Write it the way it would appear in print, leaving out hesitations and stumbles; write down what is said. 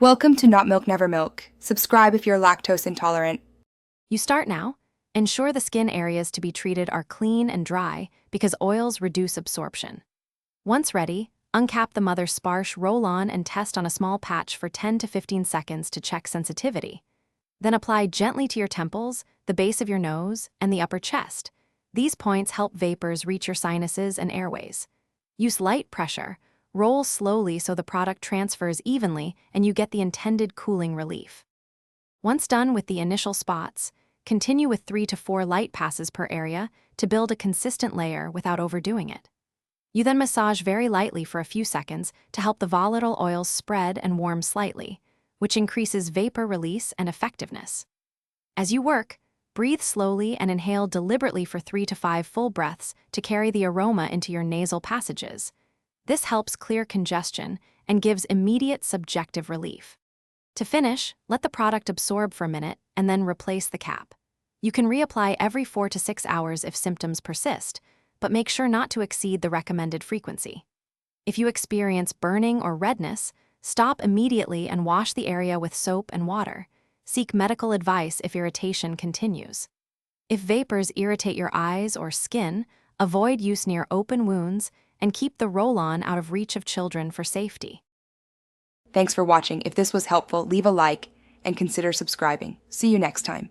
Welcome to Not Milk Never Milk. Subscribe if you're lactose intolerant. You start now. Ensure the skin areas to be treated are clean and dry because oils reduce absorption. Once ready, uncap the mother's Sparsh roll-on and test on a small patch for 10 to 15 seconds to check sensitivity. Then apply gently to your temples, the base of your nose, and the upper chest. These points help vapors reach your sinuses and airways. Use light pressure. Roll slowly so the product transfers evenly and you get the intended cooling relief. Once done with the initial spots, continue with 3 to 4 light passes per area to build a consistent layer without overdoing it. You then massage very lightly for a few seconds to help the volatile oils spread and warm slightly, which increases vapor release and effectiveness. As you work, breathe slowly and inhale deliberately for 3 to 5 full breaths to carry the aroma into your nasal passages. This helps clear congestion and gives immediate subjective relief. To finish, let the product absorb for a minute and then replace the cap. You can reapply every 4 to 6 hours if symptoms persist, but make sure not to exceed the recommended frequency. If you experience burning or redness, stop immediately and wash the area with soap and water. Seek medical advice if irritation continues. If vapors irritate your eyes or skin, avoid use near open wounds and keep the roll-on out of reach of children for safety. Thanks for watching. If this was helpful, leave a like and consider subscribing. See you next time.